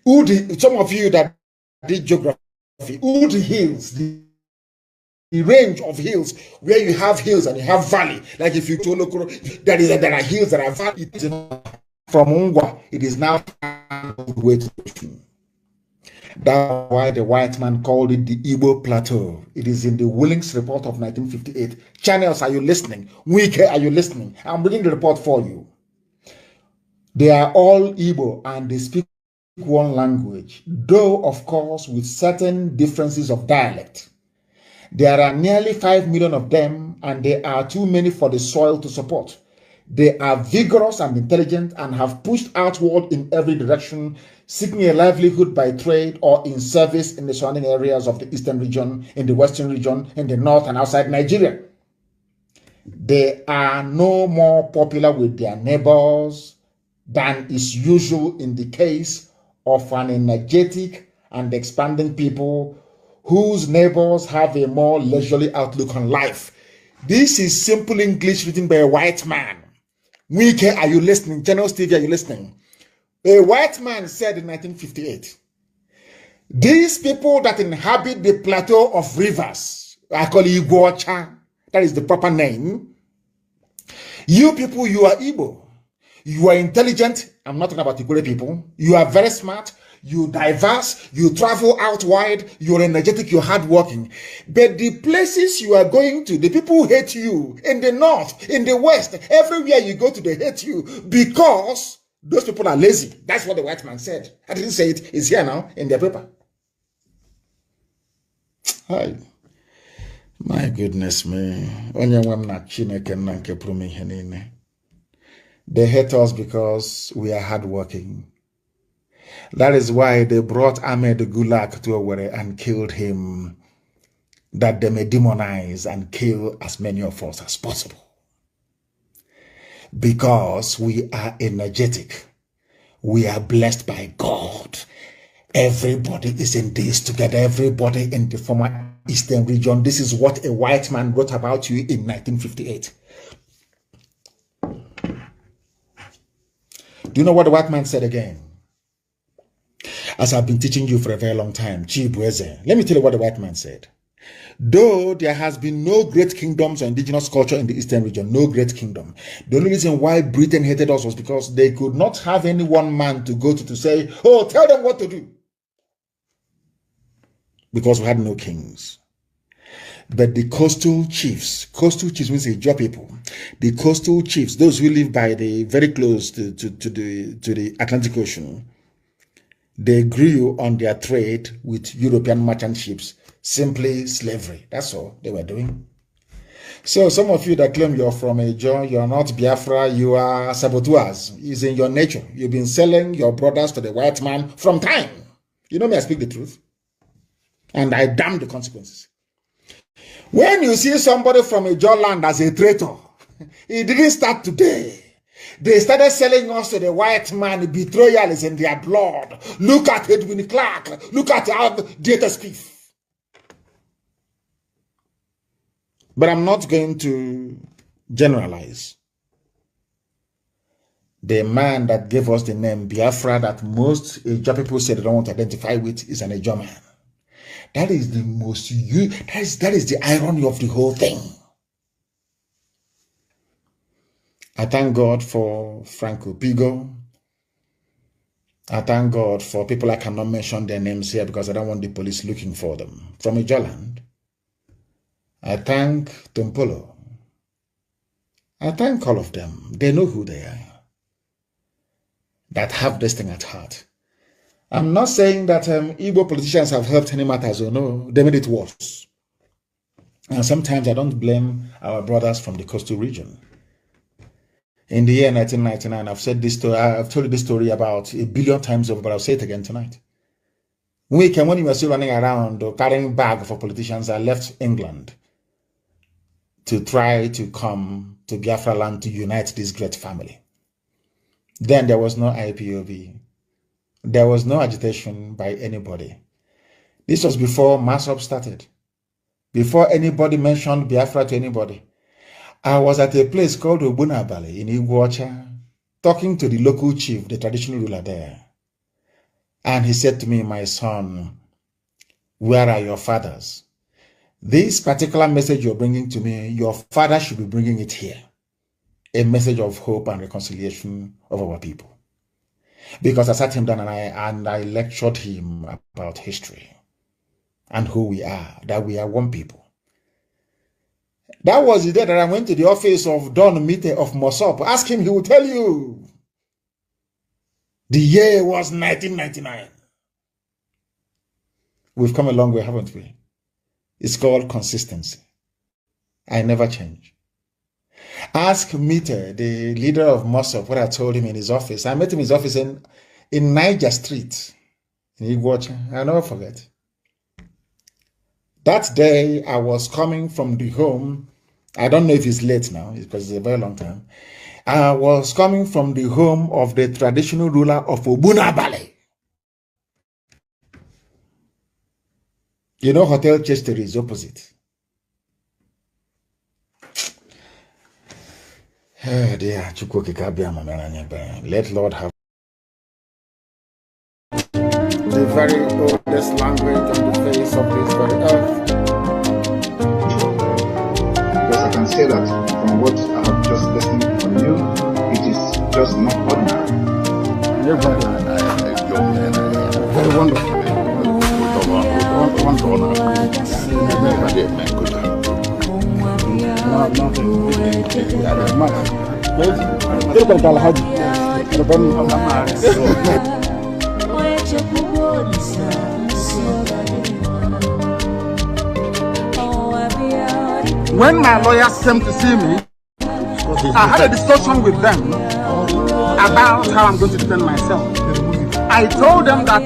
Some of you that did geography, Wood Hills, the range of hills where you have hills and you have valley. Like if you to look, there are hills that are valley. From Ungwa, it is now way to the ocean. That's why the white man called it the Igbo Plateau. It is in the Willings report of 1958. Channels, are you listening? Wike, are you listening? I'm reading the report for you. They are all Igbo and they speak one language, though of course with certain differences of dialect. There are nearly 5 million of them and they are too many for the soil to support. They are vigorous and intelligent and have pushed outward in every direction, seeking a livelihood by trade or in service in the surrounding areas of the eastern region, in the western region, in the north and outside Nigeria. They are no more popular with their neighbors than is usual in the case of an energetic and expanding people whose neighbors have a more leisurely outlook on life. This is simple English written by a white man. Wike, are you listening? General Stevie, are you listening? A white man said in 1958, these people that inhabit the plateau of rivers, I call Igbocha, that is the proper name. You people, you are Igbo. You are intelligent. I'm not talking about Igbo people. You are very smart. You diverse. You travel out wide. You're energetic. You're hardworking. But the places you are going to, the people hate you. In the north, in the west, everywhere you go to, they hate you because those people are lazy. That's what the white man said. I didn't say it. It's here now in their paper. Hi. My goodness me. They hate us because we are hardworking. That is why they brought Ahmed Gulag to Owerri and killed him, that they may demonize and kill as many of us as possible. Because we are energetic. We are blessed by God. Everybody is in this together. Everybody in the former Eastern region. This is what a white man wrote about you in 1958. Do you know what the white man said again? As I've been teaching you for a very long time, let me tell you what the white man said. Though there has been no great kingdoms or indigenous culture in the Eastern region, no great kingdom. The only reason why Britain hated us was because they could not have any one man to go to say, oh, tell them what to do. Because we had no kings. But the coastal chiefs means the Jaw people, the coastal chiefs, those who live by the very close to the Atlantic Ocean, they grew on their trade with European merchant ships, simply slavery. That's all they were doing. So some of you that claim you're from a Jaw, you're not Biafra, you are saboteurs. It's in your nature. You've been selling your brothers to the white man from time. You know me, I speak the truth. And I damn the consequences. When you see somebody from a Jaw land as a traitor, it didn't start today. They started selling us to the white man. Betrayal is in their blood. Look at Edwin Clark. Look at our data spiff. But I'm not going to generalize. The man that gave us the name Biafra that most Eja people say they don't want to identify with is an Eja man. That is the most, that is the irony of the whole thing. I thank God for Franco Pigo. I thank God for people I cannot mention their names here because I don't want the police looking for them. From Ijoland. I thank Tompolo. I thank all of them. They know who they are. That have this thing at heart. I'm not saying that Igbo politicians have helped any matters or no, they made it worse. And sometimes I don't blame our brothers from the coastal region. In the year 1999, I've said this story, I've told you this story about 1 billion times over, but I'll say it again tonight. When we were still running around or carrying bags for politicians, I left England to try to come to Biafra land to unite this great family. Then there was no IPOB. There was no agitation by anybody. This was before MASOP started. Before anybody mentioned Biafra to anybody. I was at a place called Obunabali in Iguacha, talking to the local chief, the traditional ruler there. And he said to me, my son, where are your fathers? This particular message you're bringing to me, your father should be bringing it here. A message of hope and reconciliation of our people. Because I sat him down and I lectured him about history and who we are, that we are one people. That was the day that I went to the office of Don Mite of Mossop. Ask him, he will tell you. The year was 1999. We've come a long way, haven't we? It's called consistency. I never change. Ask Mite, the leader of Mossop, what I told him in his office. I met him in his office in Niger Street. In Iguacha. I'll never forget. That day, I was coming from the home. I don't know if it's late now, because it's a very long time. I was coming from the home of the traditional ruler of Obunabale. You know, Hotel Chester is opposite. Oh dear, let Lord have the very oldest language on the face of this very earth. Because I can say that from what I have just listened from you, it is just not ordinary. Very wonderful. When my lawyers came to see me, I had a discussion with them about how I'm going to defend myself. I told them that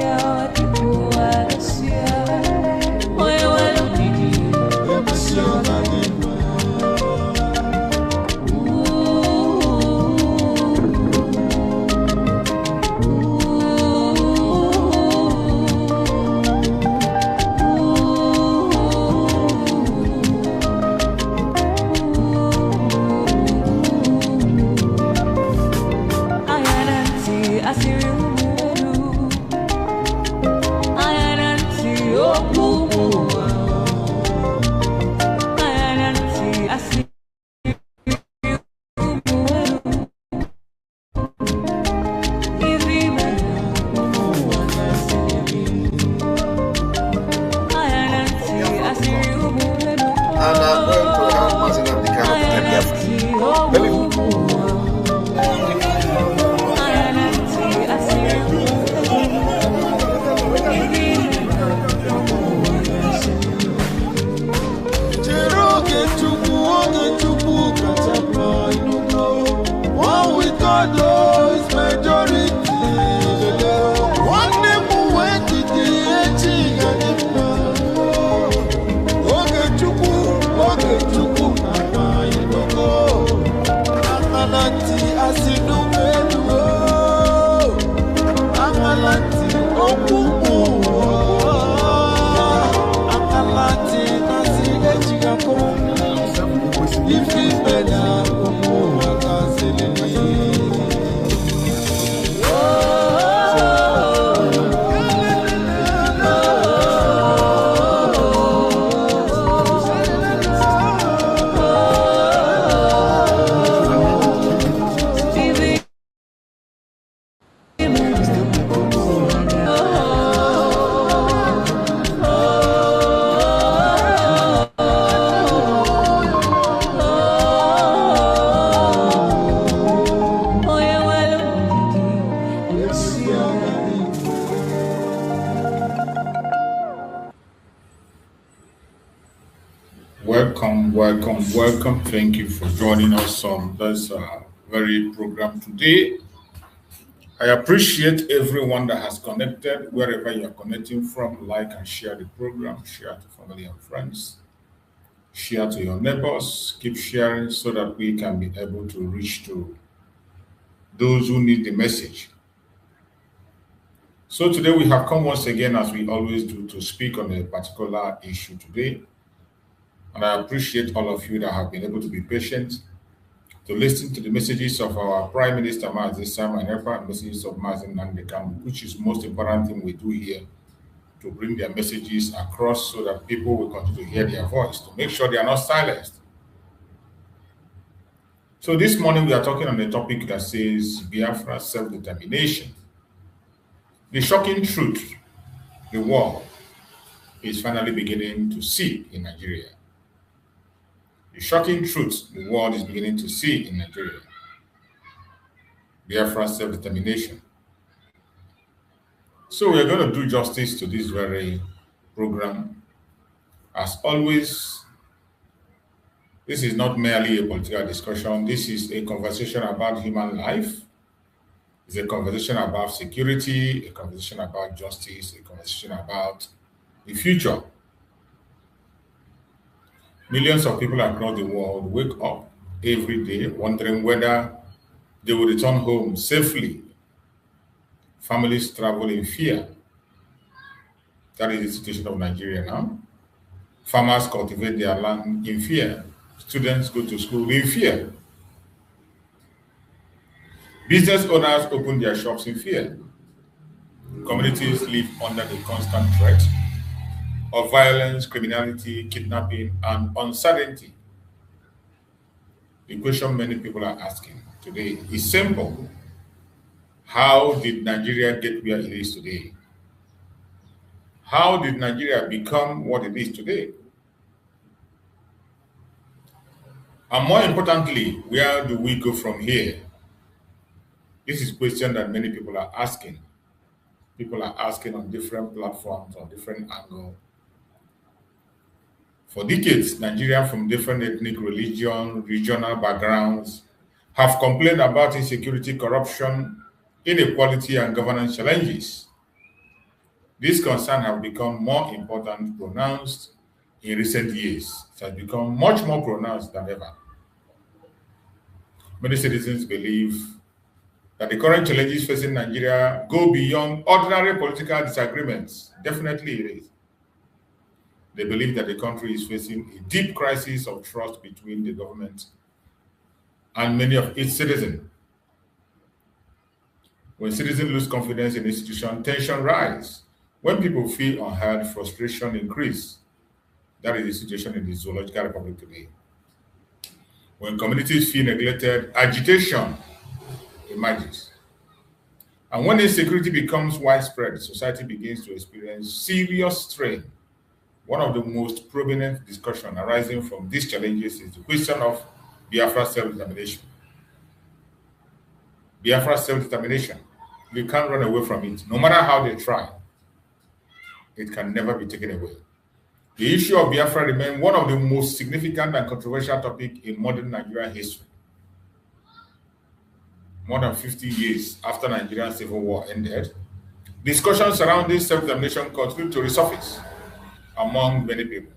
Welcome. Thank you for joining us on this very program today. I appreciate everyone that has connected, wherever you are connecting from. Like and share the program, share to family and friends, share to your neighbors, keep sharing so that we can be able to reach to those who need the message. So today we have come once again, as we always do, to speak on a particular issue today. And I appreciate all of you that have been able to be patient to listen to the messages of our Prime Minister Mazi Sam and the messages of Mazi Nnamdi, which is most important thing we do here, to bring their messages across so that people will continue to hear their voice, to make sure they are not silenced. So this morning we are talking on a topic that says Biafra self-determination. The shocking truth the world is finally beginning to see in Nigeria. The shocking truth the world is beginning to see in Nigeria. Biafra self-determination. So we are going to do justice to this very program. As always, this is not merely a political discussion. This is a conversation about human life. It's a conversation about security, a conversation about justice, a conversation about the future. Millions of people across the world wake up every day wondering whether they will return home safely. Families travel in fear. That is the situation of Nigeria now. Farmers cultivate their land in fear. Students go to school in fear. Business owners open their shops in fear. Communities live under the constant threat of violence, criminality, kidnapping, and uncertainty. The question many people are asking today is simple. How did Nigeria get where it is today? How did Nigeria become what it is today? And more importantly, where do we go from here? This is a question that many people are asking. People are asking on different platforms, on different angles. For decades, Nigerians from different ethnic, religion, regional backgrounds have complained about insecurity, corruption, inequality, and governance challenges. These concerns have become more important, pronounced in recent years. It has become much more pronounced than ever. Many citizens believe that the current challenges facing Nigeria go beyond ordinary political disagreements. Definitely it is. They believe that the country is facing a deep crisis of trust between the government and many of its citizens. When citizens lose confidence in institutions, tension rises. When people feel unheard, frustration increases. That is the situation in the Zoological Republic today. When communities feel neglected, agitation emerges. And when insecurity becomes widespread, society begins to experience serious strain. One of the most prominent discussions arising from these challenges is the question of Biafra self-determination. Biafra self-determination. You can't run away from it. No matter how they try, it can never be taken away. The issue of Biafra remains one of the most significant and controversial topics in modern Nigerian history. More than 50 years after Nigerian civil war ended, discussions surrounding self-determination continue to resurface among many people.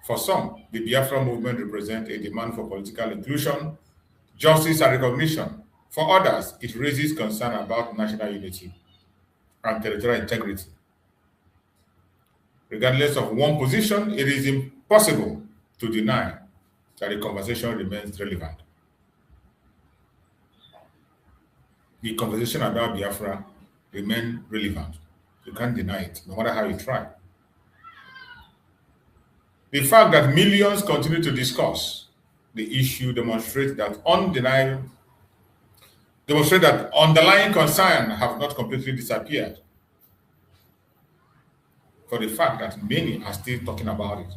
For some, the Biafra movement represents a demand for political inclusion, justice, and recognition. For others, it raises concern about national unity and territorial integrity. Regardless of one position, it is impossible to deny that the conversation remains relevant. The conversation about Biafra remains relevant. You can't deny it, no matter how you try. The fact that millions continue to discuss the issue demonstrates that underlying concerns have not completely disappeared. For the fact that many are still talking about it,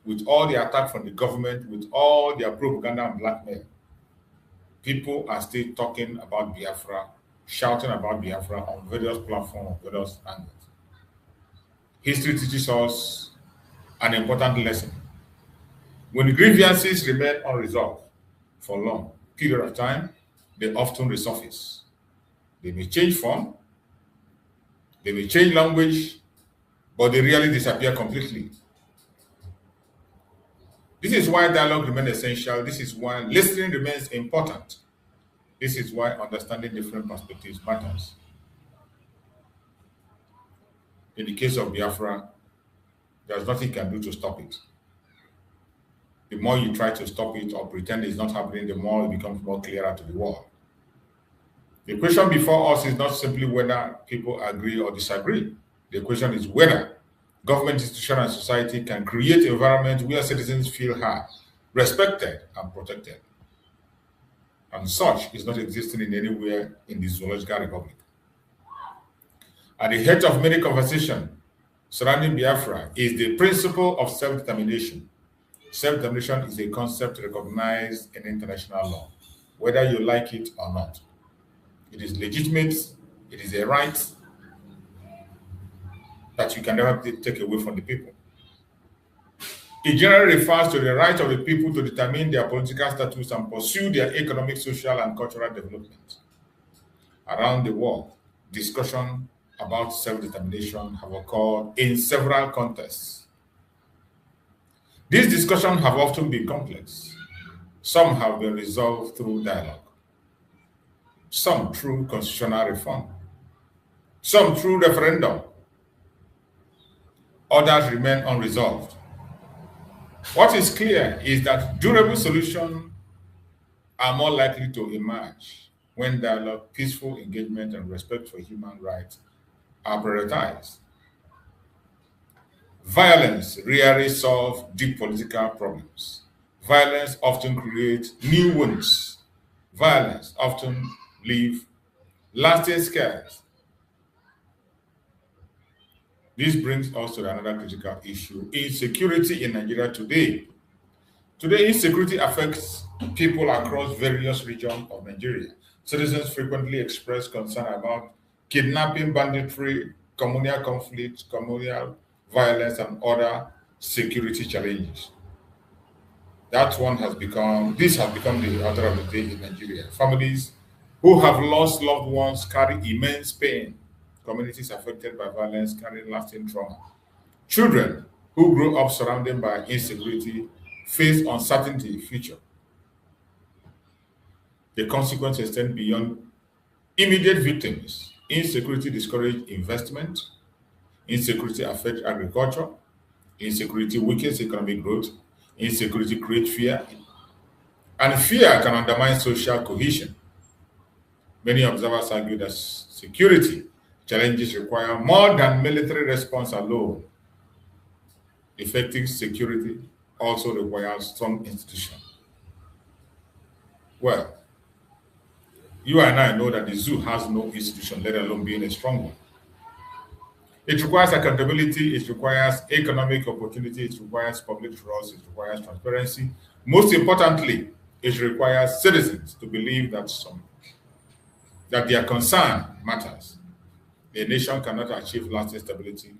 with all the attack from the government, with all their propaganda and blackmail, people are still talking about Biafra, shouting about Biafra on various platforms, various angles. History teaches us an important lesson. When grievances remain unresolved for a long period of time, they often resurface. They may change form, they may change language, but they rarely disappear completely. This is why dialogue remains essential. This is why listening remains important. This is why understanding different perspectives matters. In the case of Biafra, there's nothing you can do to stop it. The more you try to stop it or pretend it's not happening, the more it becomes more clearer to the world. The question before us is not simply whether people agree or disagree. The question is whether government, institution, and society can create an environment where citizens feel heard, respected, and protected. And such is not existing in anywhere in the Zoological Republic. At the head of many conversations surrounding Biafra is the principle of self-determination. Self-determination is a concept recognized in international law, whether you like it or not. It is legitimate, it is a right that you can never take away from the people. It generally refers to the right of the people to determine their political status and pursue their economic, social, and cultural development. Around the world, discussion about self-determination have occurred in several contexts. These discussions have often been complex. Some have been resolved through dialogue, some through constitutional reform, some through referendum. Others remain unresolved. What is clear is that durable solutions are more likely to emerge when dialogue, peaceful engagement, and respect for human rights are prioritized. Violence rarely solves deep political problems. Violence often creates new wounds. Violence often leaves lasting scars. This brings us to another critical issue: insecurity in Nigeria today. Today, insecurity affects people across various regions of Nigeria. Citizens frequently express concern about kidnapping, banditry, communal conflict, communal violence, and other security challenges. This has become the order of the day in Nigeria. Families who have lost loved ones carry immense pain. Communities affected by violence carry lasting trauma. Children who grow up surrounded by insecurity face uncertainty in the future. The consequences extend beyond immediate victims. Insecurity discourages investment. Insecurity affects agriculture. Insecurity weakens economic growth. Insecurity creates fear. And fear can undermine social cohesion. Many observers argue that security challenges require more than military response alone. Effective security also requires strong institutions. Well, you and I know that the zoo has no institution, let alone being a strong one. It requires accountability, it requires economic opportunity, it requires public trust, it requires transparency. Most importantly, it requires citizens to believe that their concern matters. A nation cannot achieve lasting stability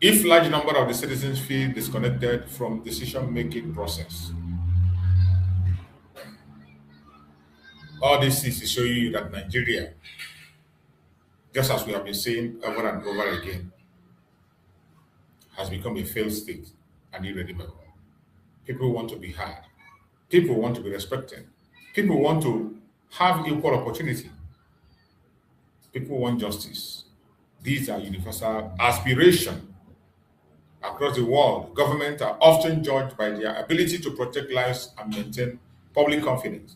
if large number of the citizens feel disconnected from decision-making process. All this is to show you that Nigeria, just as we have been saying over and over again, has become a failed state and irredeemable. People want to be heard. People want to be respected. People want to have equal opportunity. People want justice. These are universal aspirations. Across the world, governments are often judged by their ability to protect lives and maintain public confidence.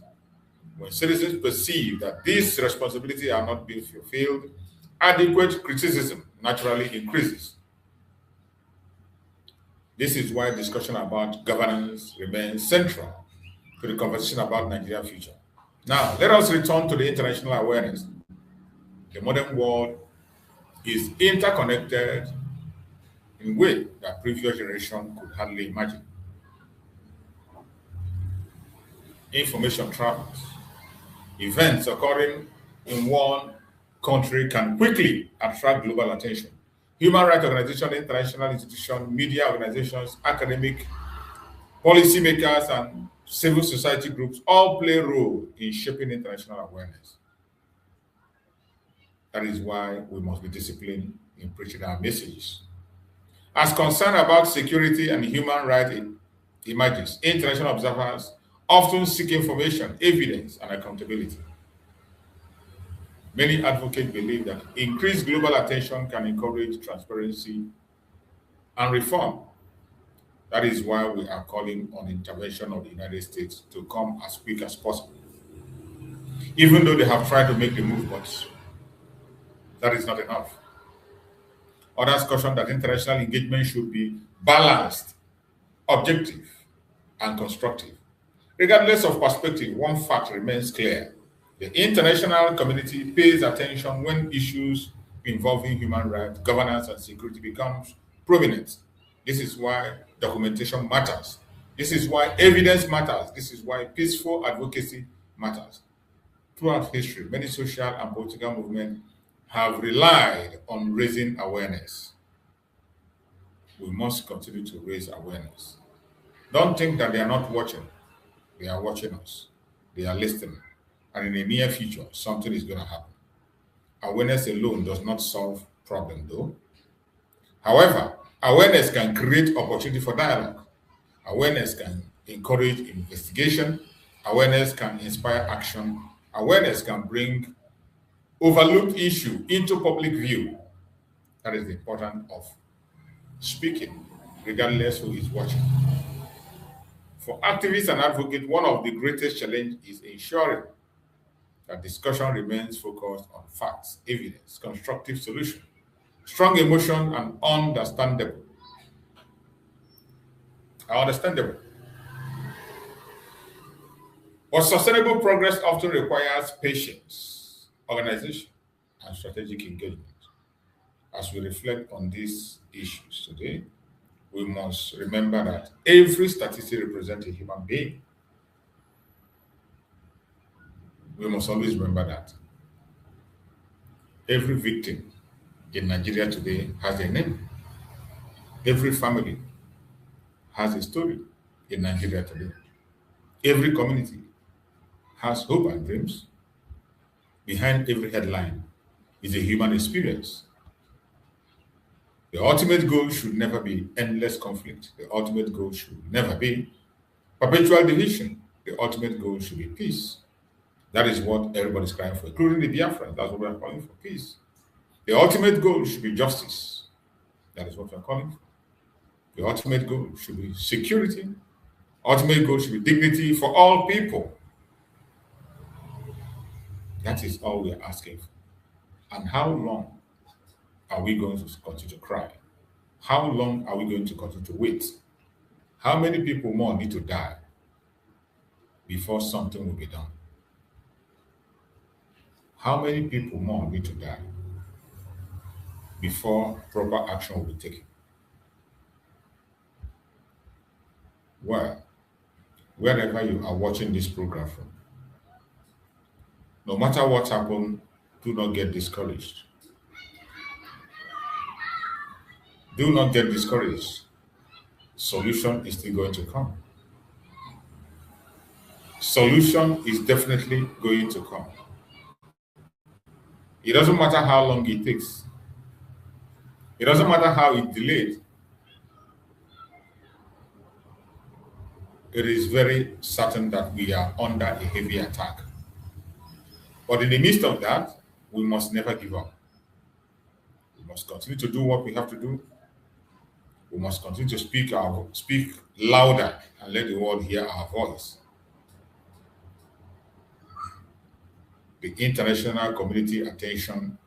When citizens perceive that these responsibilities are not being fulfilled, adequate criticism naturally increases. This is why discussion about governance remains central to the conversation about Nigeria's future. Now, let us return to the international awareness. The modern world is interconnected in a way that previous generations could hardly imagine. Information travels. Events occurring in one country can quickly attract global attention. Human rights organizations, international institutions, media organizations, academic, policymakers, and civil society groups all play a role in shaping international awareness. That is why we must be disciplined in preaching our messages. As concern about security and human rights emerges, international observers often seek information, evidence, and accountability. Many advocates believe that increased global attention can encourage transparency and reform. That is why we are calling on intervention of the United States to come as quick as possible. Even though they have tried to make the move, but that is not enough. Others caution that international engagement should be balanced, objective, and constructive. Regardless of perspective, one fact remains clear. The international community pays attention when issues involving human rights, governance, and security becomes prominent. This is why documentation matters. This is why evidence matters. This is why peaceful advocacy matters. Throughout history, many social and political movements have relied on raising awareness. We must continue to raise awareness. Don't think that they are not watching. They are watching us. They are listening. And in the near future, something is going to happen. Awareness alone does not solve problems, though. However, awareness can create opportunity for dialogue. Awareness can encourage investigation. Awareness can inspire action. Awareness can bring overlooked issue into public view. That is the importance of speaking, regardless who is watching. For activists and advocates, one of the greatest challenges is ensuring that discussion remains focused on facts, evidence, constructive solution, strong emotion, and understandable. But sustainable progress often requires patience, organization, and strategic engagement. As we reflect on these issues today, we must remember that every statistic represents a human being. We must always remember that. Every victim in Nigeria today has a name. Every family has a story in Nigeria today. Every community has hope and dreams. Behind every headline is a human experience. The ultimate goal should never be endless conflict. The ultimate goal should never be perpetual division. The ultimate goal should be peace. That is what everybody's crying for, including the Biafra. That's what we are calling for, peace. The ultimate goal should be justice. That is what we are calling for. The ultimate goal should be security. Ultimate goal should be dignity for all people. That is all we are asking for. And how long are we going to continue to cry? How long are we going to continue to wait? How many people more need to die before something will be done? How many people more need to die before proper action will be taken? Well, wherever you are watching this program from, no matter what happens, do not get discouraged. Do not get discouraged. Solution is still going to come. Solution is definitely going to come. It doesn't matter how long it takes. It doesn't matter how it's delayed. It is very certain that we are under a heavy attack. But in the midst of that, we must never give up. We must continue to do what we have to do. We must continue to speak louder and let the world hear our voice. The international community attention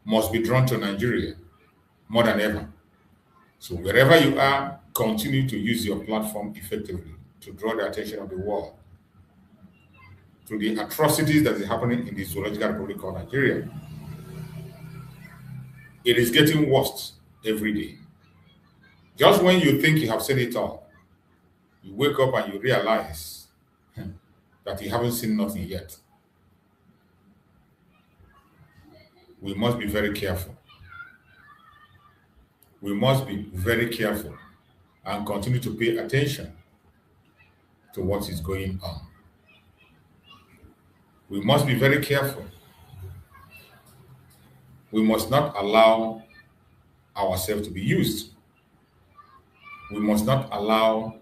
must be drawn to Nigeria more than ever. So wherever you are, continue to use your platform effectively to draw the attention of the world to the atrocities that is happening in the Zoological Republic of Nigeria. It is getting worse every day. Just when you think you have seen it all, you wake up and you realize that you haven't seen nothing yet. We must be very careful. We must be very careful and continue to pay attention to what is going on. We must be very careful. We must not allow ourselves to be used. We must not allow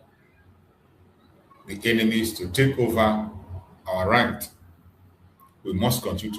the enemies to take over our right. We must continue to